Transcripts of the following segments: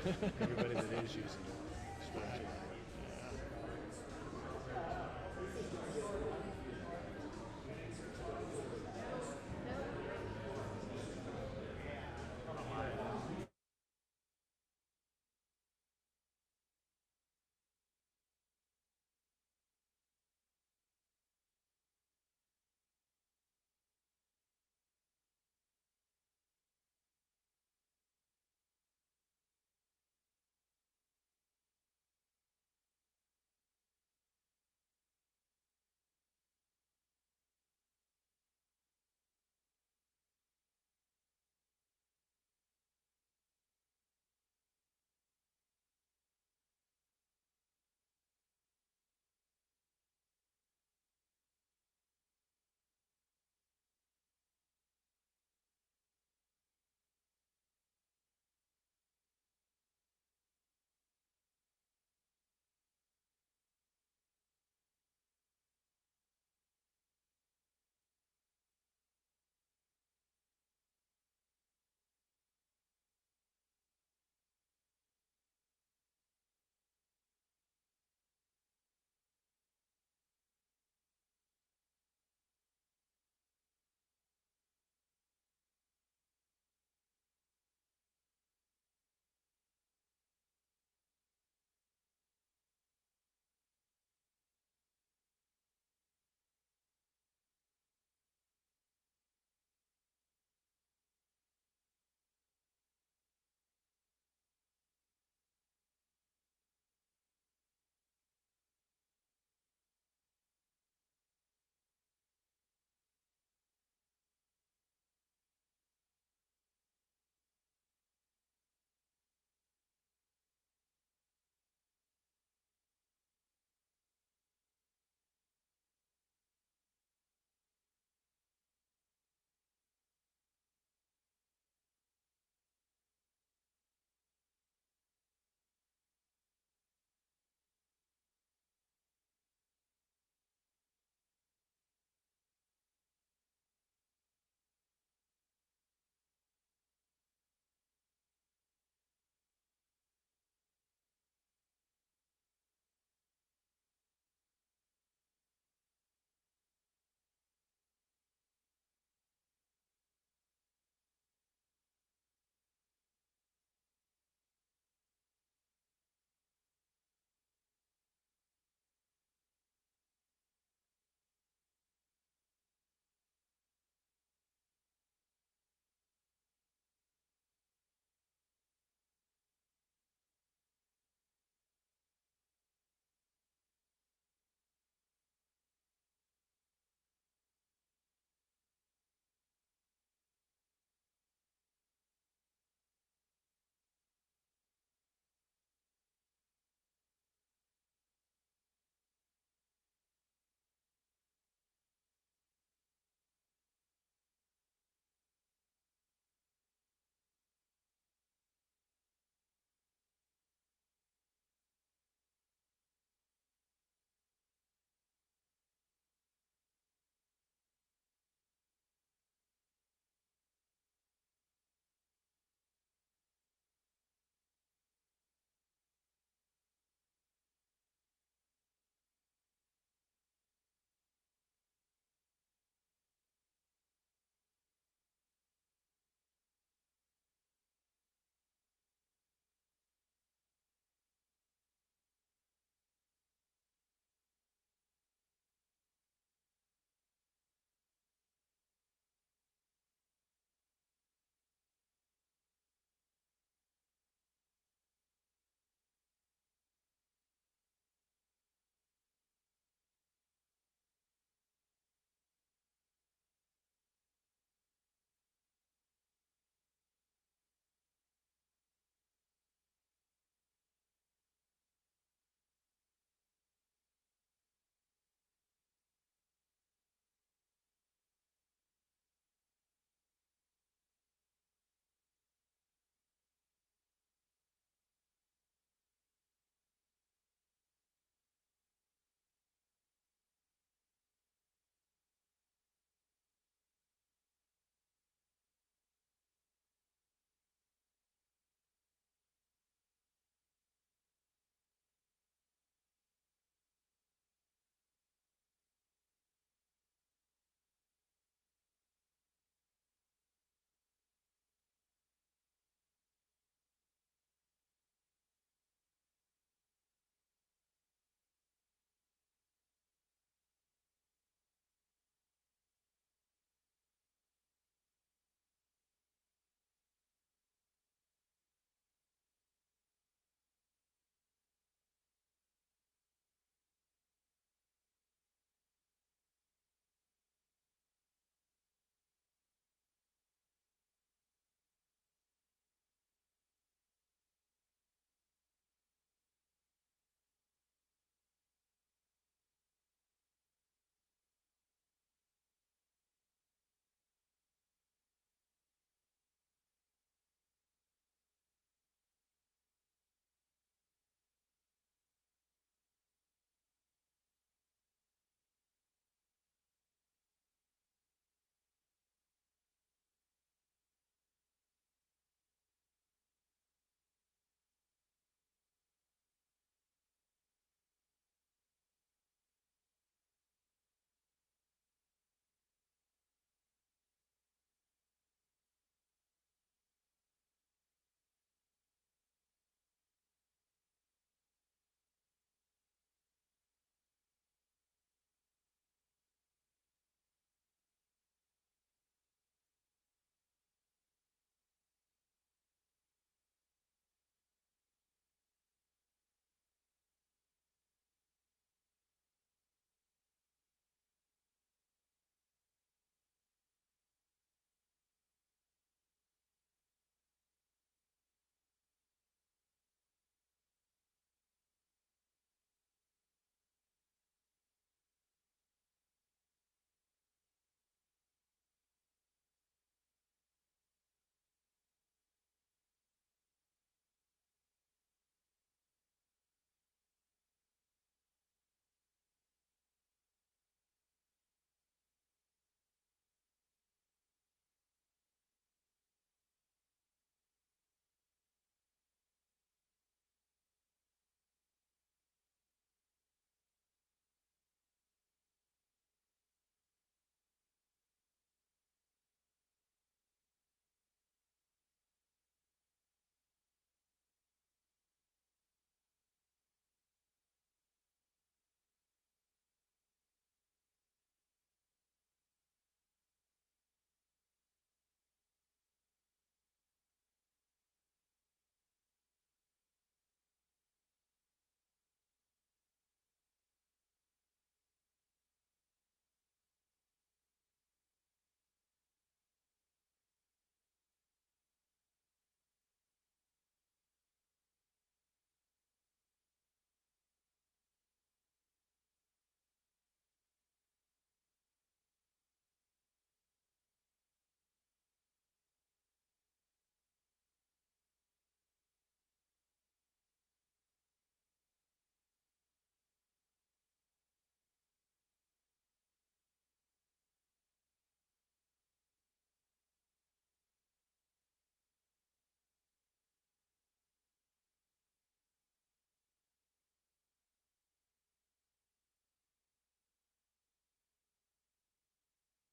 everybody that is using it. Especially.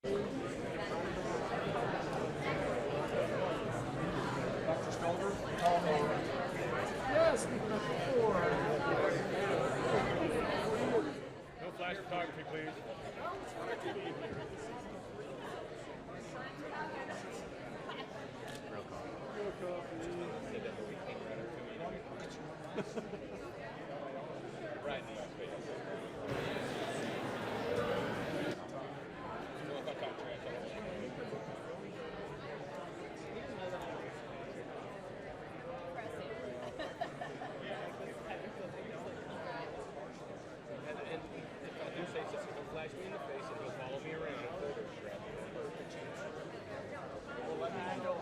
Dr. Stover, call over. Yes, before. No flash photography, please. Flash me in the face and he'll follow me around and Photoshop me. Well, let me know.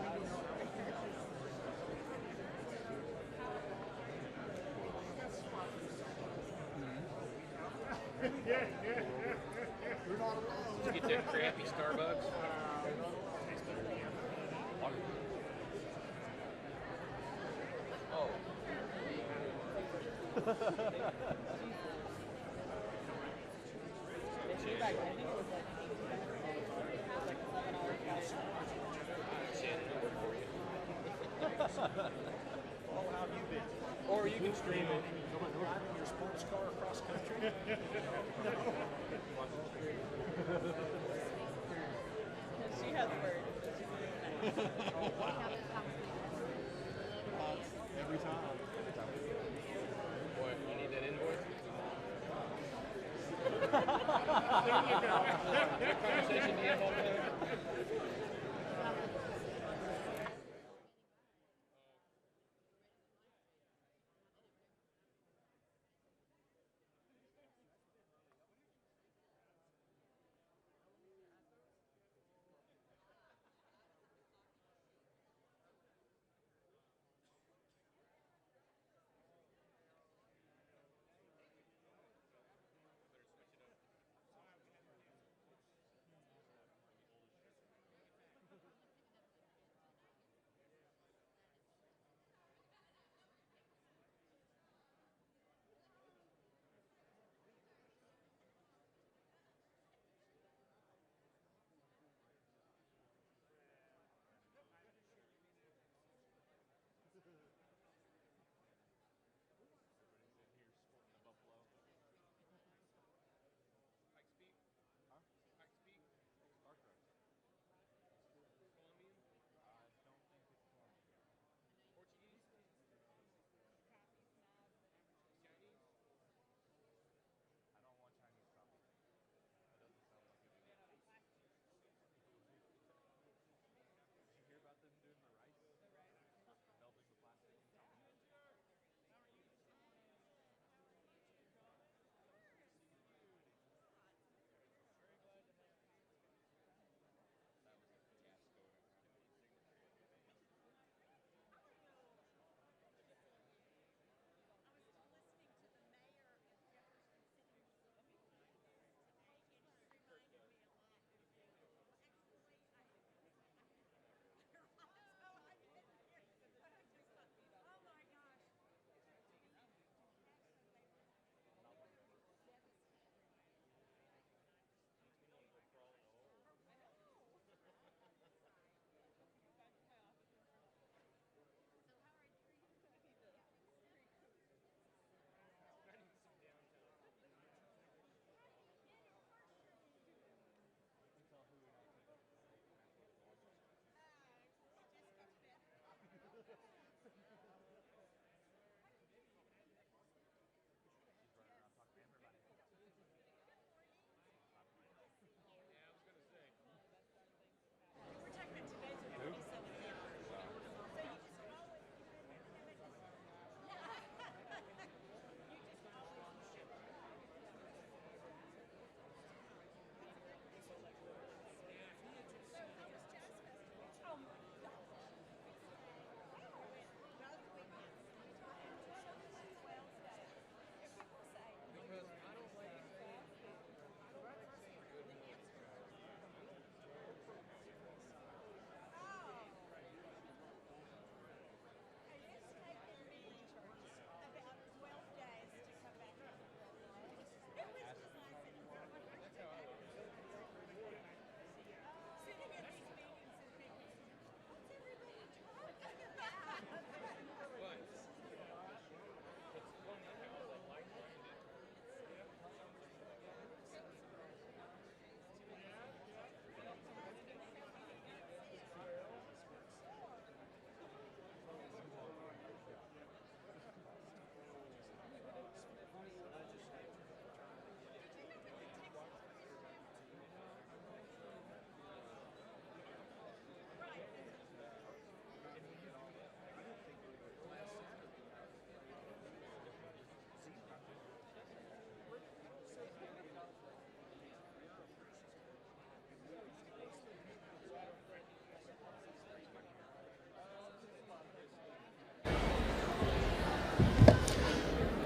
You're not alone. Did you get that crappy Starbucks? Oh. Oh, how have you been? Or you can stream it. Driving your sports car across country? She has words. Oh, wow. Every time. Boy, you need that invoice? What conversation do you have all the time?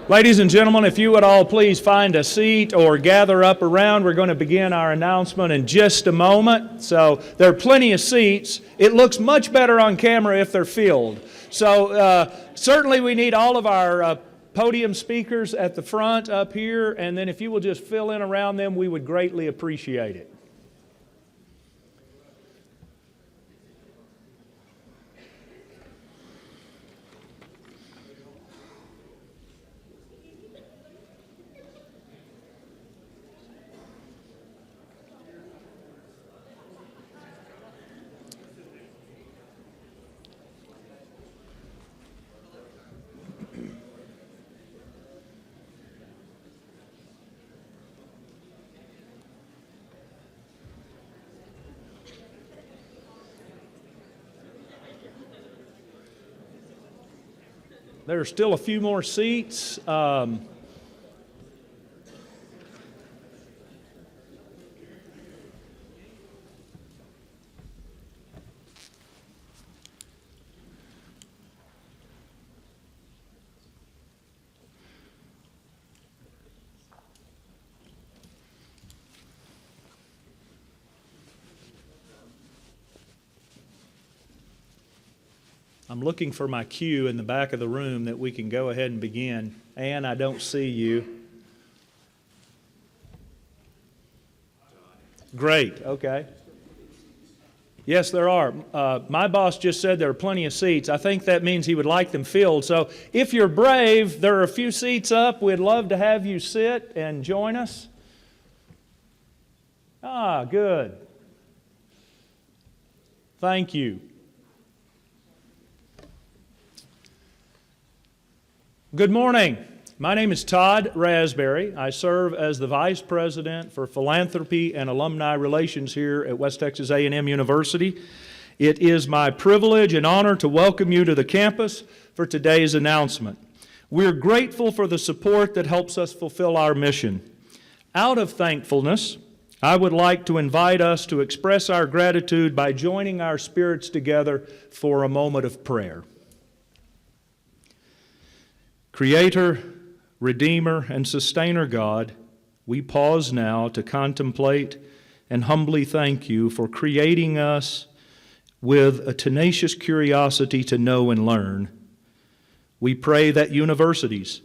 Ladies and gentlemen, if you would all please find a seat or gather up around, we're going to begin our announcement in just a moment. So there are plenty of seats. It looks much better on camera if they're filled. So certainly we need all of our podium speakers at the front up here, and then if you will just fill in around them, we would greatly appreciate it. There are still a few more seats. I'm looking for my cue in the back of the room that we can go ahead and begin. Ann, I don't see you. Great, okay. Yes, there are. My boss just said there are plenty of seats. I think that means he would like them filled. So if you're brave, there are a few seats up. We'd love to have you sit and join us. Ah, good. Thank you. Good morning. My name is Todd Raspberry. I serve as the Vice President for Philanthropy and Alumni Relations here at West Texas A&M University. It is my privilege and honor to welcome you to the campus for today's announcement. We're grateful for the support that helps us fulfill our mission. Out of thankfulness, I would like to invite us to express our gratitude by joining our spirits together for a moment of prayer. Creator, Redeemer, and Sustainer God, we pause now to contemplate and humbly thank you for creating us with a tenacious curiosity to know and learn. We pray that universities,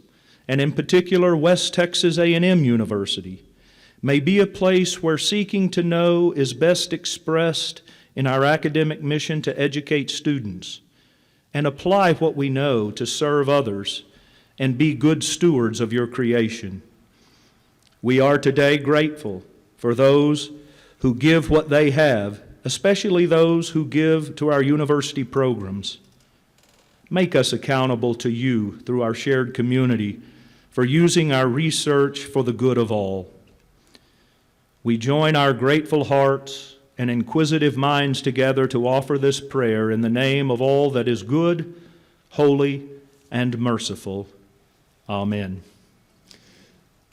and in particular West Texas A&M University, may be a place where seeking to know is best expressed in our academic mission to educate students and apply what we know to serve others and be good stewards of your creation. We are today grateful for those who give what they have, especially those who give to our university programs. Make us accountable to you through our shared community for using our research for the good of all. We join our grateful hearts and inquisitive minds together to offer this prayer in the name of all that is good, holy, and merciful. Amen.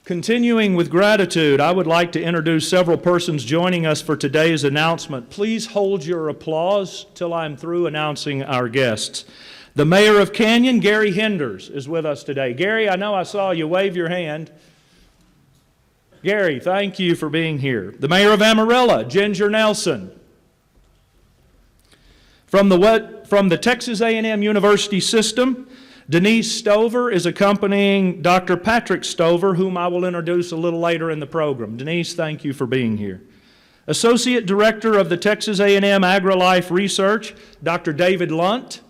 Continuing with gratitude, I would like to introduce several persons joining us for today's announcement. Please hold your applause till I'm through announcing our guests. The Mayor of Canyon, Gary Henders, is with us today. Gary, I know I saw you wave your hand. Gary, thank you for being here. The Mayor of Amarillo, Ginger Nelson. From the Texas A&M University System, Denise Stover is accompanying Dr. Patrick Stover, whom I will introduce a little later in the program. Denise, thank you for being here. Associate Director of the Texas A&M AgriLife Research, Dr. David Lunt.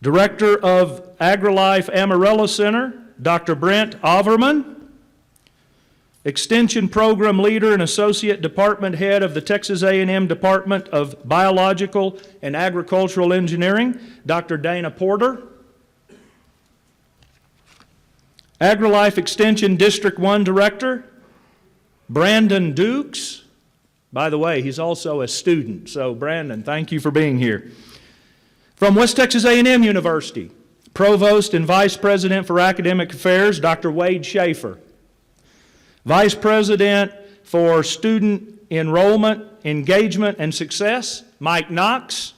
Director of AgriLife Amarillo Center, Dr. Brent Overman. Extension Program Leader and Associate Department Head of the Texas A&M Department of Biological and Agricultural Engineering, Dr. Dana Porter. AgriLife Extension District 1 Director, Brandon Dukes. By the way, he's also a student, so Brandon, thank you for being here. From West Texas A&M University, Provost and Vice President for Academic Affairs, Dr. Wade Schaefer. Vice President for Student Enrollment, Engagement, and Success, Mike Knox.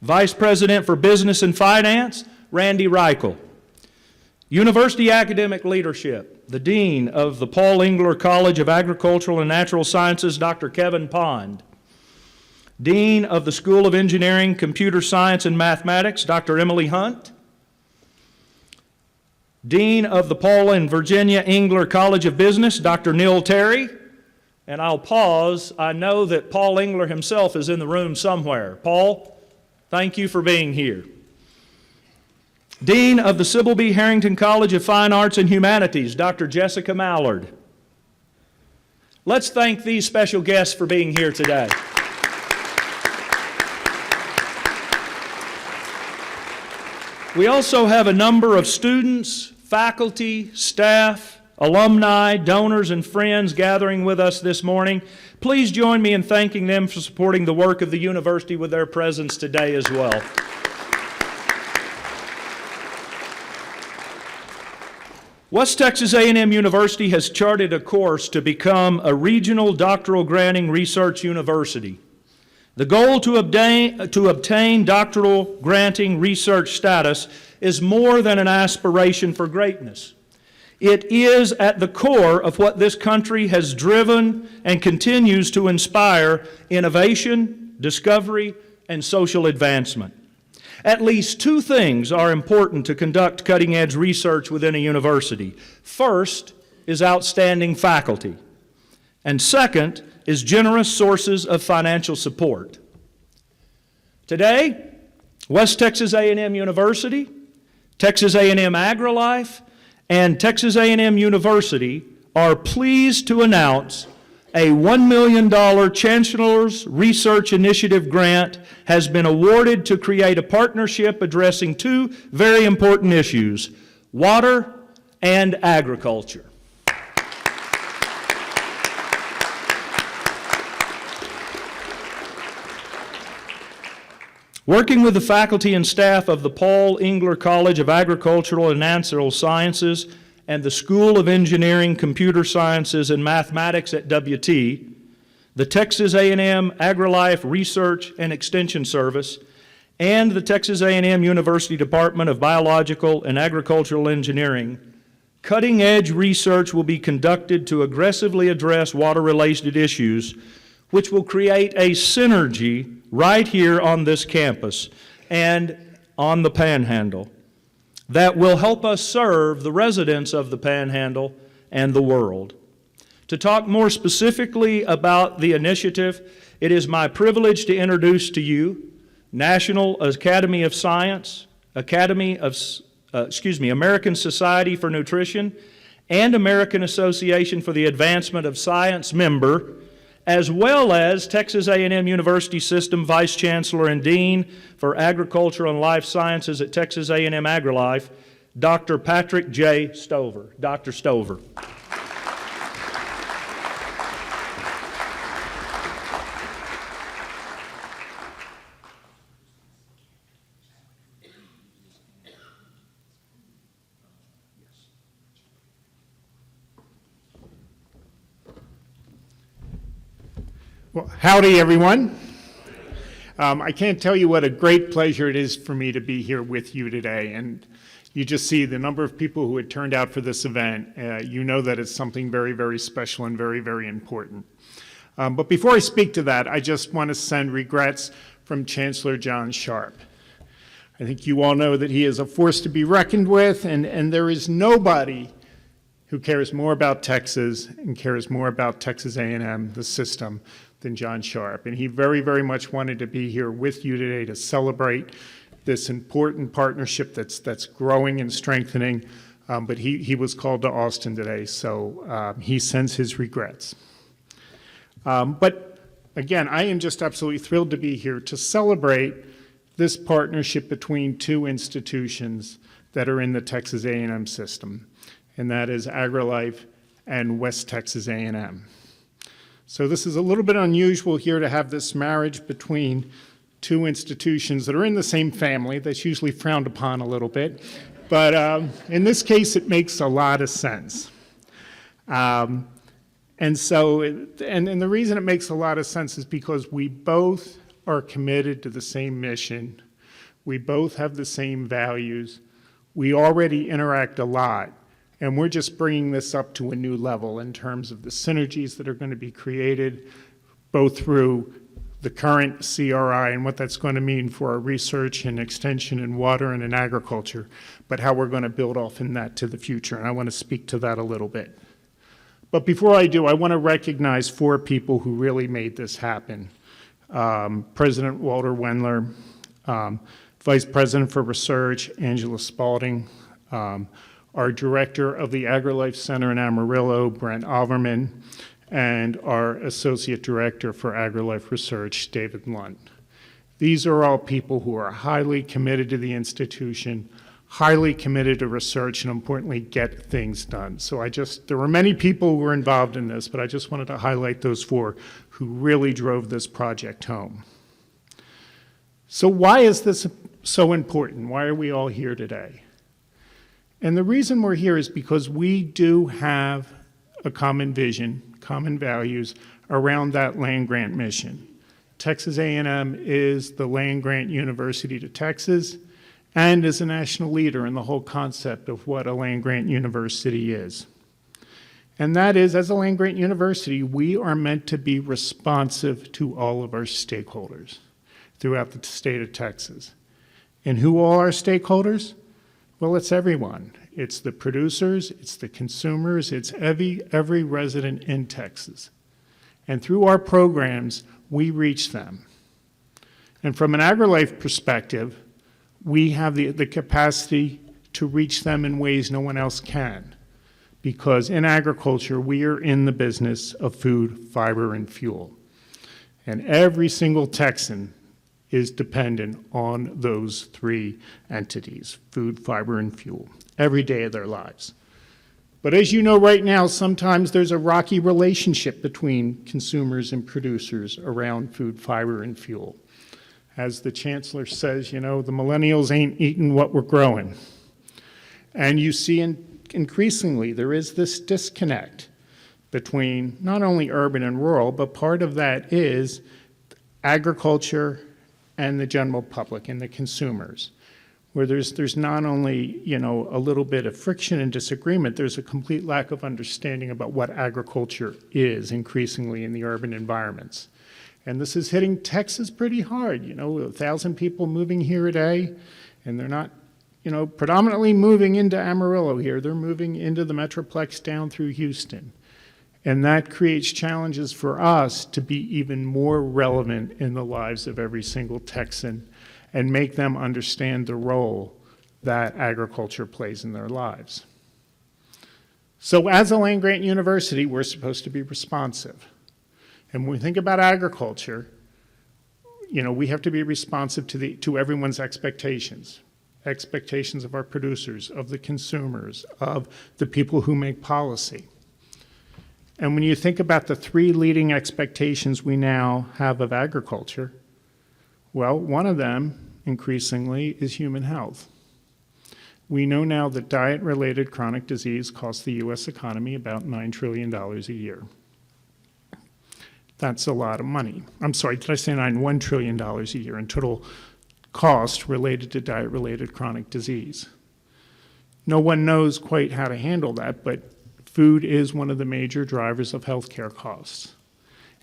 Vice President for Business and Finance, Randy Reichel. University academic leadership, the Dean of the Paul Engler College of Agricultural and Natural Sciences, Dr. Kevin Pond. Dean of the School of Engineering, Computer Science, and Mathematics, Dr. Emily Hunt. Dean of the Paul and Virginia Engler College of Business, Dr. Neil Terry. And I'll pause. I know that Paul Engler himself is in the room somewhere. Paul, thank you for being here. Dean of the Sybil B. Harrington College of Fine Arts and Humanities, Dr. Jessica Mallard. Let's thank these special guests for being here today. We also have a number of students, faculty, staff, alumni, donors, and friends gathering with us this morning. Please join me in thanking them for supporting the work of the university with their presence today as well. West Texas A&M University has charted a course to become a regional doctoral-granting research university. The goal to obtain doctoral-granting research status is more than an aspiration for greatness. It is at the core of what this country has driven and continues to inspire innovation, discovery, and social advancement. At least two things are important to conduct cutting-edge research within a university. First is outstanding faculty, and second is generous sources of financial support. Today, West Texas A&M University, Texas A&M AgriLife, and Texas A&M University are pleased to announce a $1 million Chancellor's Research Initiative grant has been awarded to create a partnership addressing two very important issues: water and agriculture. Working with the faculty and staff of the Paul Engler College of Agricultural and Natural Sciences and the School of Engineering, Computer Sciences, and Mathematics at WT, the Texas A&M AgriLife Research and Extension Service, and the Texas A&M University Department of Biological and Agricultural Engineering, cutting-edge research will be conducted to aggressively address water-related issues, which will create a synergy right here on this campus and on the Panhandle that will help us serve the residents of the Panhandle and the world. To talk more specifically about the initiative, it is my privilege to introduce to you National Academy of Science, American Society for Nutrition, and American Association for the Advancement of Science member, as well as Texas A&M University System Vice Chancellor and Dean for Agriculture and Life Sciences at Texas A&M AgriLife, Dr. Patrick J. Stover. Dr. Stover. Well, howdy, everyone. I can't tell you what a great pleasure it is for me to be here with you today. And you just see the number of people who had turned out for this event. You know that it's something very, very special and very, very important. But before I speak to that, I just want to send regrets from Chancellor John Sharp. I think you all know that he is a force to be reckoned with, and there is nobody who cares more about Texas and cares more about Texas A&M, the system, than John Sharp. And he very, very much wanted to be here with you today to celebrate this important partnership that's growing and strengthening. But he was called to Austin today, so he sends his regrets. But again, I am just absolutely thrilled to be here to celebrate this partnership between two institutions that are in the Texas A&M system, and that is AgriLife and West Texas A&M. So this is a little bit unusual here to have this marriage between two institutions that are in the same family. That's usually frowned upon a little bit. But in this case, it makes a lot of sense. And the reason it makes a lot of sense is because we both are committed to the same mission. We both have the same values. We already interact a lot, and we're just bringing this up to a new level in terms of the synergies that are going to be created, both through the current CRI and what that's going to mean for our research and extension in water and in agriculture, but how we're going to build off in that to the future, and I want to speak to that a little bit. But before I do, I want to recognize 4 people who really made this happen. President Walter Wendler, Vice President for Research, Angela Spaulding, our Director of the AgriLife Center in Amarillo, Brent Overman, and our Associate Director for AgriLife Research, David Lunt. These are all people who are highly committed to the institution, highly committed to research, and importantly, get things done. So there were many people who were involved in this, but I just wanted to highlight those 4 who really drove this project home. So why is this so important? Why are we all here today? And the reason we're here is because we do have a common vision, common values around that land-grant mission. Texas A&M is the land-grant university to Texas and is a national leader in the whole concept of what a land-grant university is. And that is, as a land-grant university, we are meant to be responsive to all of our stakeholders throughout the state of Texas. And who are our stakeholders? Well, it's everyone. It's the producers, it's the consumers, it's every resident in Texas. And through our programs, we reach them. And from an AgriLife perspective, we have the capacity to reach them in ways no one else can. Because in agriculture, we are in the business of food, fiber, and fuel. And every single Texan is dependent on those 3 entities, food, fiber, and fuel, every day of their lives. But as you know right now, sometimes there's a rocky relationship between consumers and producers around food, fiber, and fuel. As the Chancellor says, you know, the millennials ain't eating what we're growing. And you see increasingly there is this disconnect between not only urban and rural, but part of that is agriculture and the general public and the consumers, where there's not only, you know, a little bit of friction and disagreement, there's a complete lack of understanding about what agriculture is increasingly in the urban environments. And this is hitting Texas pretty hard, you know, 1,000 people moving here a day, and they're not, you know, predominantly moving into Amarillo here, they're moving into the Metroplex down through Houston. And that creates challenges for us to be even more relevant in the lives of every single Texan and make them understand the role that agriculture plays in their lives. So as a land-grant university, we're supposed to be responsive. And when we think about agriculture, you know, we have to be responsive to everyone's expectations of our producers, of the consumers, of the people who make policy. And when you think about the 3 leading expectations we now have of agriculture, well, one of them, increasingly, is human health. We know now that diet-related chronic disease costs the U.S. economy about $9 trillion a year. That's a lot of money. I'm sorry, did I say $1 trillion a year in total cost related to diet-related chronic disease? No one knows quite how to handle that, but food is one of the major drivers of healthcare costs.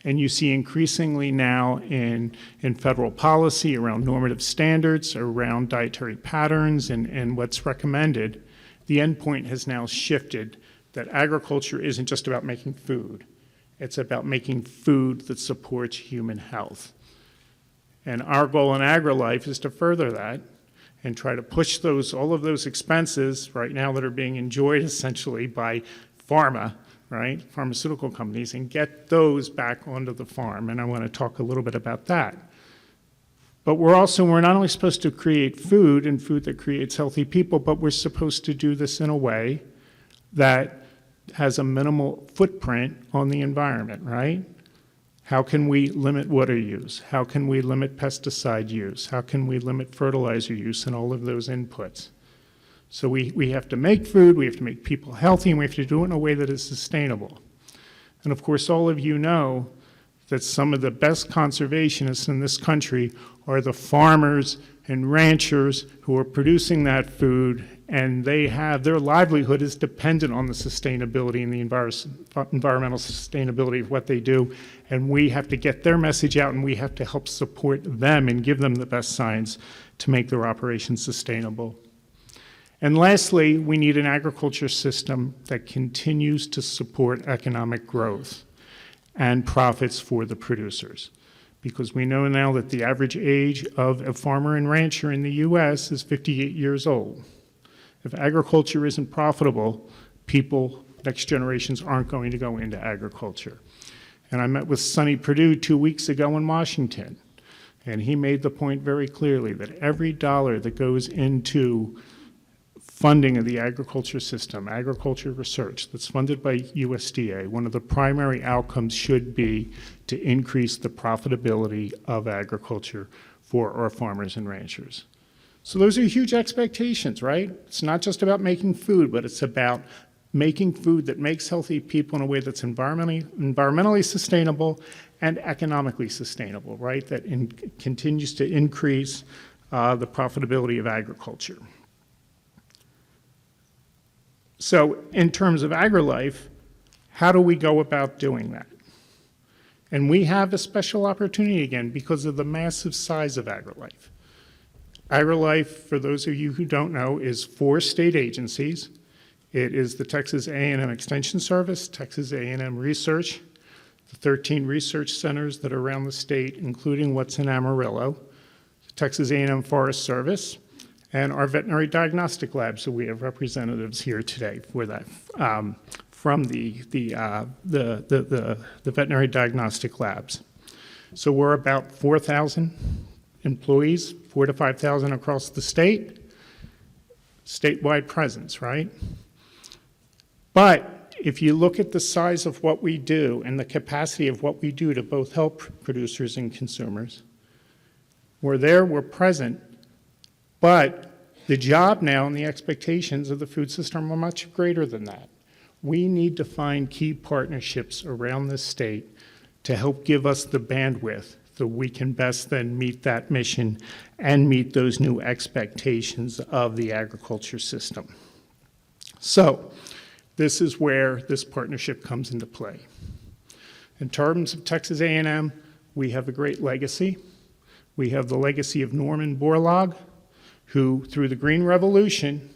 And you see increasingly now in federal policy around normative standards, around dietary patterns and what's recommended, the endpoint has now shifted that agriculture isn't just about making food. It's about making food that supports human health. And our goal in AgriLife is to further that and try to push all of those expenses right now that are being enjoyed essentially by pharma, right, pharmaceutical companies, and get those back onto the farm. And I want to talk a little bit about that. But we're not only supposed to create food and food that creates healthy people, but we're supposed to do this in a way that has a minimal footprint on the environment, right? How can we limit water use? How can we limit pesticide use? How can we limit fertilizer use and all of those inputs? So we have to make food, we have to make people healthy, and we have to do it in a way that is sustainable. And of course, all of you know that some of the best conservationists in this country are the farmers and ranchers who are producing that food, and their livelihood is dependent on the sustainability and the environmental sustainability of what they do, and we have to get their message out, and we have to help support them and give them the best science to make their operations sustainable. And lastly, we need an agriculture system that continues to support economic growth and profits for the producers. Because we know now that the average age of a farmer and rancher in the U.S. is 58 years old. If agriculture isn't profitable, next generations aren't going to go into agriculture. And I met with Sonny Perdue 2 weeks ago in Washington, and he made the point very clearly that every dollar that goes into funding of the agriculture system, agriculture research that's funded by USDA, one of the primary outcomes should be to increase the profitability of agriculture for our farmers and ranchers. So those are huge expectations, right? It's not just about making food, but it's about making food that makes healthy people in a way that's environmentally sustainable and economically sustainable, right? That continues to increase the profitability of agriculture. So in terms of AgriLife, how do we go about doing that? And we have a special opportunity again because of the massive size of AgriLife. AgriLife, for those of you who don't know, is 4 state agencies. It is the Texas A&M Extension Service, Texas A&M Research, the 13 research centers that are around the state, including what's in Amarillo, the Texas A&M Forest Service, and our veterinary diagnostic lab. So we have representatives here today for that from the veterinary diagnostic labs. So we're about 4,000 employees, 4,000 to 5,000 across the state, statewide presence, right? But if you look at the size of what we do and the capacity of what we do to both help producers and consumers, we're there, we're present, but the job now and the expectations of the food system are much greater than that. We need to find key partnerships around the state to help give us the bandwidth so we can best then meet that mission and meet those new expectations of the agriculture system. So this is where this partnership comes into play. In terms of Texas A&M, we have a great legacy. We have the legacy of Norman Borlaug, who, through the Green Revolution,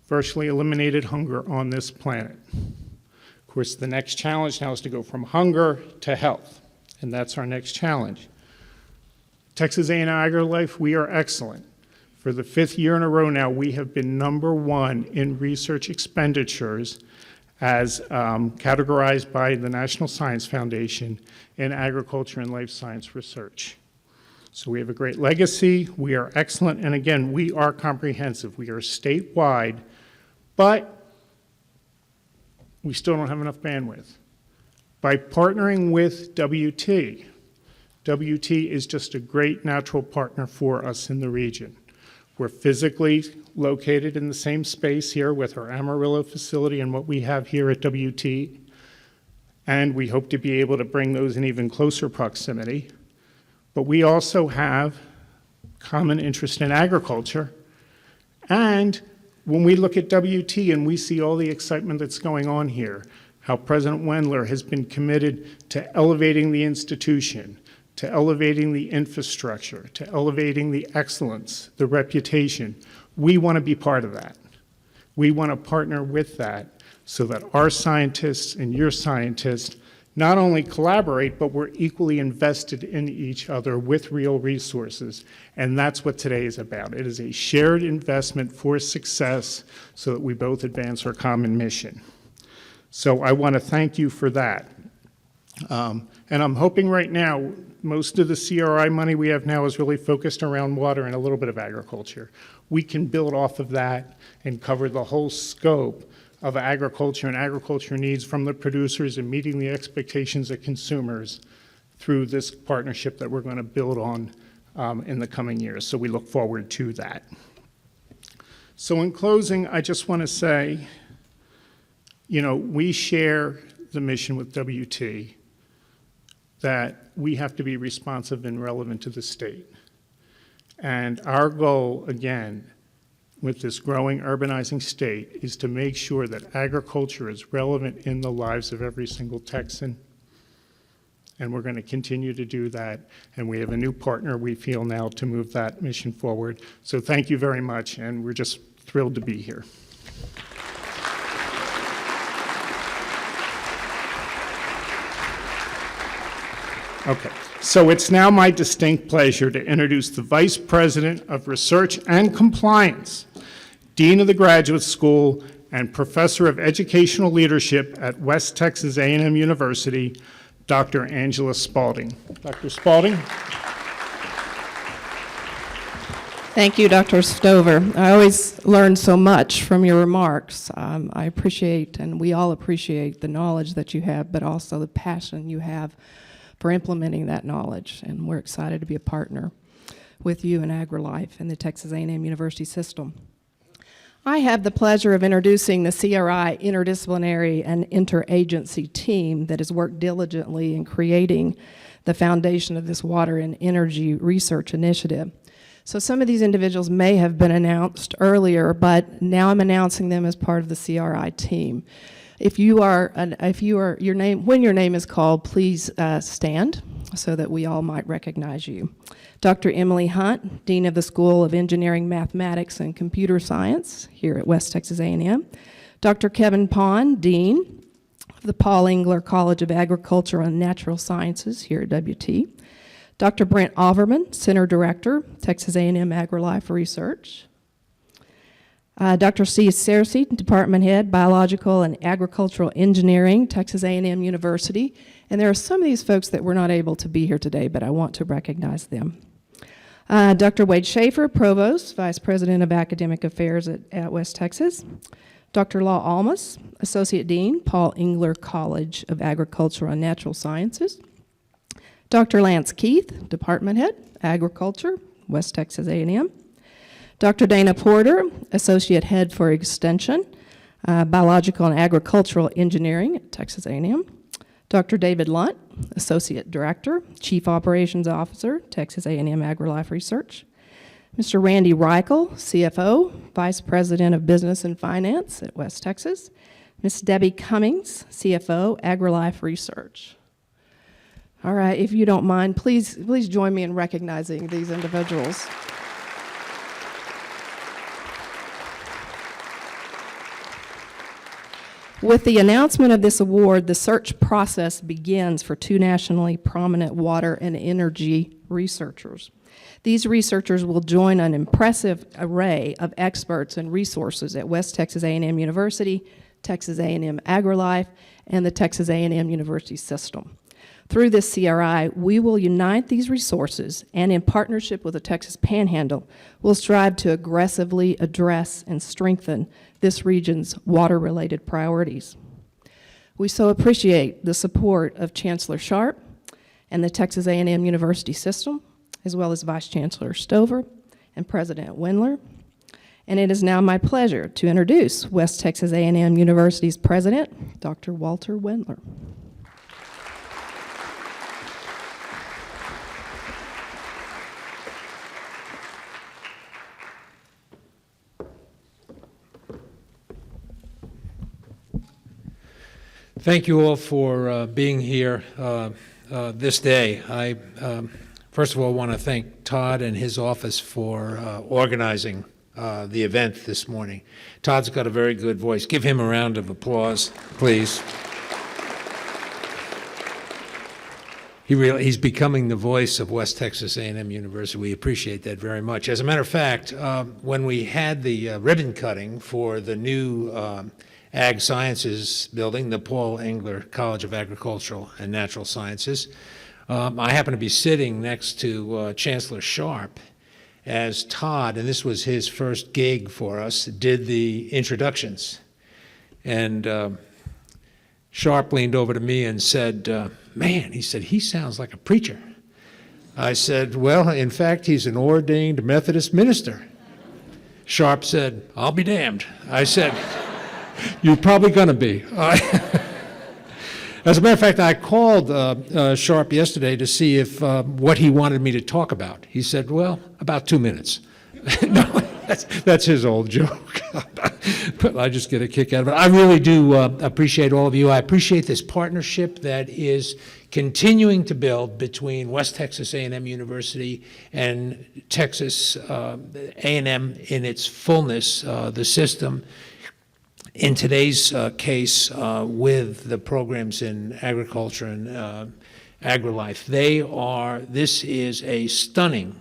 virtually eliminated hunger on this planet. Of course, the next challenge now is to go from hunger to health, and that's our next challenge. Texas A&M AgriLife, we are excellent. For the 5th year in a row now, we have been #1 in research expenditures as categorized by the National Science Foundation in agriculture and life science research. So we have a great legacy, we are excellent, and again, we are comprehensive. We are statewide, but we still don't have enough bandwidth. By partnering with WT is just a great natural partner for us in the region. We're physically located in the same space here with our Amarillo facility and what we have here at WT, and we hope to be able to bring those in even closer proximity. But we also have common interest in agriculture. And when we look at WT and we see all the excitement that's going on here, how President Wendler has been committed to elevating the institution, to elevating the infrastructure, to elevating the excellence, the reputation, we want to be part of that. We want to partner with that so that our scientists and your scientists not only collaborate, but we're equally invested in each other with real resources. And that's what today is about. It is a shared investment for success so that we both advance our common mission. So I want to thank you for that. And I'm hoping right now, most of the CRI money we have now is really focused around water and a little bit of agriculture. We can build off of that and cover the whole scope of agriculture and agriculture needs from the producers and meeting the expectations of consumers through this partnership that we're going to build on in the coming years. So we look forward to that. So in closing, I just want to say, we share the mission with WT. that we have to be responsive and relevant to the state. And our goal, again, with this growing urbanizing state is to make sure that agriculture is relevant in the lives of every single Texan. And we're going to continue to do that. And we have a new partner, we feel now, to move that mission forward. So thank you very much, and we're just thrilled to be here. Okay, so it's now my distinct pleasure to introduce the Vice President of Research and Compliance, Dean of the Graduate School, and Professor of Educational Leadership at West Texas A&M University, Dr. Angela Spaulding. Dr. Spaulding. Thank you, Dr. Stover. I always learn so much from your remarks. I appreciate, and we all appreciate, the knowledge that you have, but also the passion you have for implementing that knowledge. And we're excited to be a partner with you and AgriLife and the Texas A&M University System. I have the pleasure of introducing the CRI interdisciplinary and interagency team that has worked diligently in creating the foundation of this water and energy research initiative. So some of these individuals may have been announced earlier, but now I'm announcing them as part of the CRI team. When your name is called, please stand so that we all might recognize you. Dr. Emily Hunt, Dean of the School of Engineering, Mathematics, and Computer Science here at West Texas A&M. Dr. Kevin Pond, Dean of the Paul Engler College of Agriculture and Natural Sciences here at WT. Dr. Brent Overman, Center Director, Texas A&M AgriLife Research. Dr. Steve Searcy, Department Head, Biological and Agricultural Engineering, Texas A&M University. And there are some of these folks that were not able to be here today, but I want to recognize them. Dr. Wade Schaefer, Provost, Vice President of Academic Affairs at West Texas. Dr. Law Almas, Associate Dean, Paul Engler College of Agriculture and Natural Sciences. Dr. Lance Keith, Department Head, Agriculture, West Texas A&M. Dr. Dana Porter, Associate Head for Extension, Biological and Agricultural Engineering at Texas A&M. Dr. David Lunt, Associate Director, Chief Operations Officer, Texas A&M AgriLife Research. Mr. Randy Reichel, CFO, Vice President of Business and Finance at West Texas. Ms. Debbie Cummings, CFO, AgriLife Research. All right, if you don't mind, please join me in recognizing these individuals. With the announcement of this award, the search process begins for two nationally prominent water and energy researchers. These researchers will join an impressive array of experts and resources at West Texas A&M University, Texas A&M AgriLife, and the Texas A&M University System. Through this CRI, we will unite these resources and, in partnership with the Texas Panhandle, will strive to aggressively address and strengthen this region's water-related priorities. We so appreciate the support of Chancellor Sharp and the Texas A&M University System, as well as Vice Chancellor Stover and President Wendler. And it is now my pleasure to introduce West Texas A&M University's President, Dr. Walter Wendler. Thank you all for being here this day. I, first of all, want to thank Todd and his office for organizing the event this morning. Todd's got a very good voice. Give him a round of applause, please. He's becoming the voice of West Texas A&M University. We appreciate that very much. As a matter of fact, when we had the ribbon cutting for the new Ag Sciences building, the Paul Engler College of Agricultural and Natural Sciences, I happened to be sitting next to Chancellor Sharp as Todd, and this was his first gig for us, did the introductions. And Sharp leaned over to me and said, man, he said, he sounds like a preacher. I said, well, in fact, he's an ordained Methodist minister. Sharp said, I'll be damned. I said, you're probably going to be. As a matter of fact, I called Sharp yesterday to see if what he wanted me to talk about. He said, well, about 2 minutes. No, that's his old joke. But I just get a kick out of it. I really do appreciate all of you. I appreciate this partnership that is continuing to build between West Texas A&M University and Texas A&M in its fullness, the system. In today's case, with the programs in agriculture and AgriLife, this is a stunning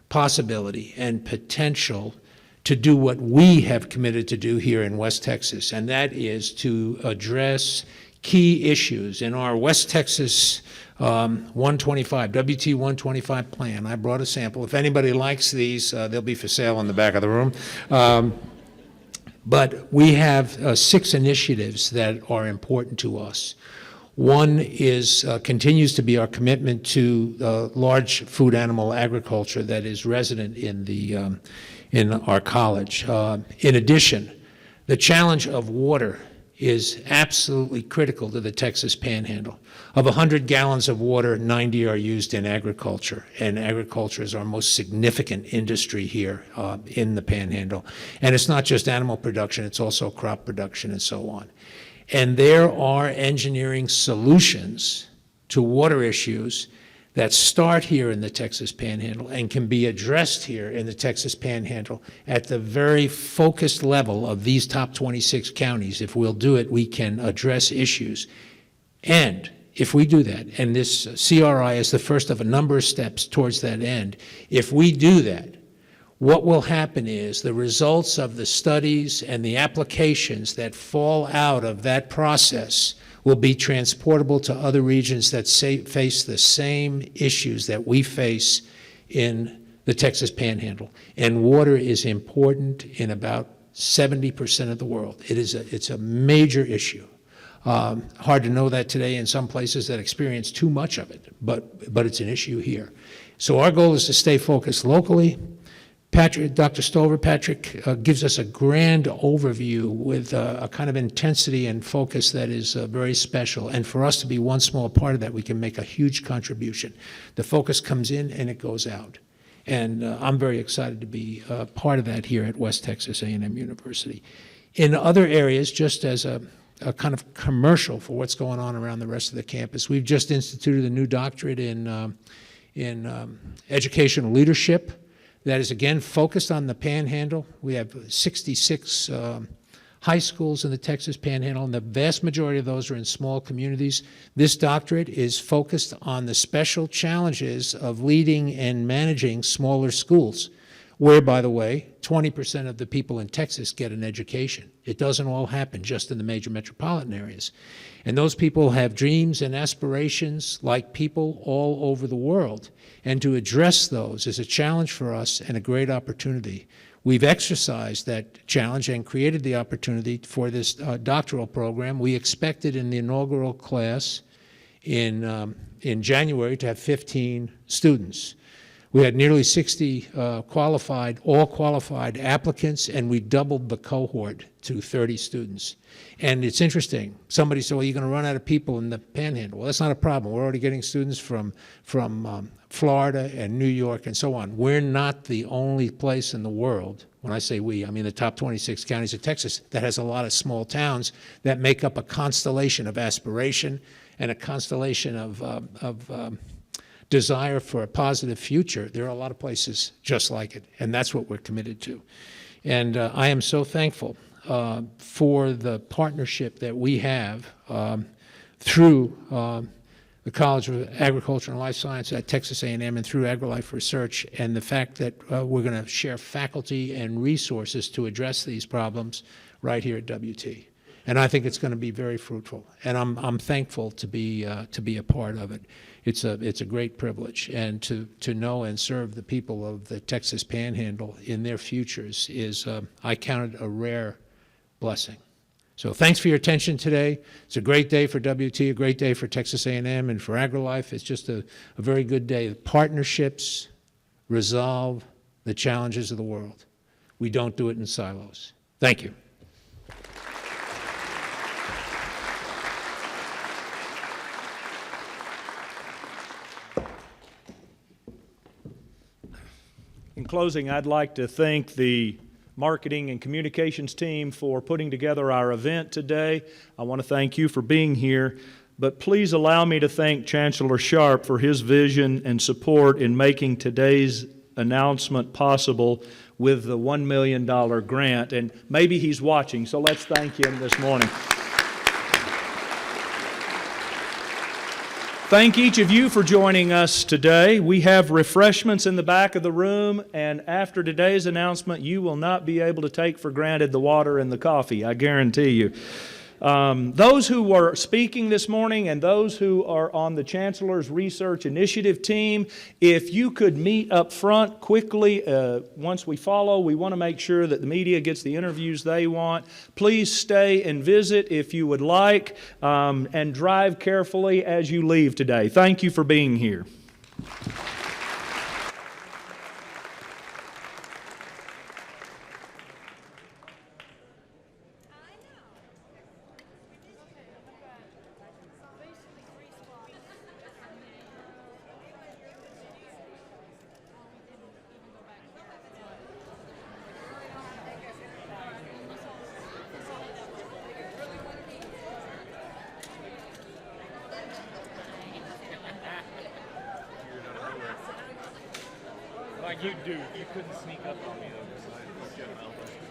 possibility and potential to do what we have committed to do here in West Texas, and that is to address key issues in our West Texas 125, WT 125 plan. I brought a sample. If anybody likes these, they'll be for sale in the back of the room. But we have 6 initiatives that are important to us. One is continues to be our commitment to large food animal agriculture that is resident in our college. In addition, the challenge of water is absolutely critical to the Texas Panhandle. Of 100 gallons of water, 90 are used in agriculture, and agriculture is our most significant industry here in the Panhandle. And it's not just animal production, it's also crop production and so on. And there are engineering solutions to water issues that start here in the Texas Panhandle and can be addressed here in the Texas Panhandle at the very focused level of these top 26 counties. If we'll do it, we can address issues. And if we do that, and this CRI is the first of a number of steps towards that end, if we do that, what will happen is the results of the studies and the applications that fall out of that process will be transportable to other regions that face the same issues that we face in the Texas Panhandle. And water is important in about 70% of the world. It's a major issue. Hard to know that today in some places that experience too much of it, but it's an issue here. So our goal is to stay focused locally. Dr. Stover, Patrick, gives us a grand overview with a kind of intensity and focus that is very special. And for us to be one small part of that, we can make a huge contribution. The focus comes in and it goes out. And I'm very excited to be part of that here at West Texas A&M University. In other areas, just as a kind of commercial for what's going on around the rest of the campus, we've just instituted a new doctorate in educational leadership. That is, again, focused on the Panhandle. We have 66 high schools in the Texas Panhandle, and the vast majority of those are in small communities. This doctorate is focused on the special challenges of leading and managing smaller schools, where, by the way, 20% of the people in Texas get an education. It doesn't all happen just in the major metropolitan areas. And those people have dreams and aspirations like people all over the world. And to address those is a challenge for us and a great opportunity. We've exercised that challenge and created the opportunity for this doctoral program. We expected in the inaugural class in January to have 15 students. We had nearly 60 all qualified applicants, and we doubled the cohort to 30 students. And it's interesting. Somebody said, well, you're going to run out of people in the Panhandle. Well, that's not a problem. We're already getting students from Florida and New York and so on. We're not the only place in the world, when I say we, I mean the top 26 counties of Texas, that has a lot of small towns that make up a constellation of aspiration and a constellation of desire for a positive future. There are a lot of places just like it, and that's what we're committed to. And I am so thankful for the partnership that we have through the College of Agriculture and Life Science at Texas A&M and through AgriLife Research, and the fact that we're going to share faculty and resources to address these problems right here at WT. And I think it's going to be very fruitful, and I'm thankful to be a part of it. It's a great privilege, and to know and serve the people of the Texas Panhandle in their futures is, I count it a rare blessing. So thanks for your attention today. It's a great day for WT, a great day for Texas A&M, and for AgriLife. It's just a very good day. The partnerships resolve the challenges of the world. We don't do it in silos. Thank you. In closing, I'd like to thank the marketing and communications team for putting together our event today. I want to thank you for being here, but please allow me to thank Chancellor Sharp for his vision and support in making today's announcement possible with the $1 million grant. And maybe he's watching, so let's thank him this morning. Thank each of you for joining us today. We have refreshments in the back of the room, and after today's announcement, you will not be able to take for granted the water and the coffee, I guarantee you. Those who were speaking this morning and those who are on the Chancellor's Research Initiative team, if you could meet up front quickly once we follow, we want to make sure that the media gets the interviews they want. Please stay and visit if you would like, and drive carefully as you leave today. Thank you for being here. Like you do. You couldn't sneak up on me though.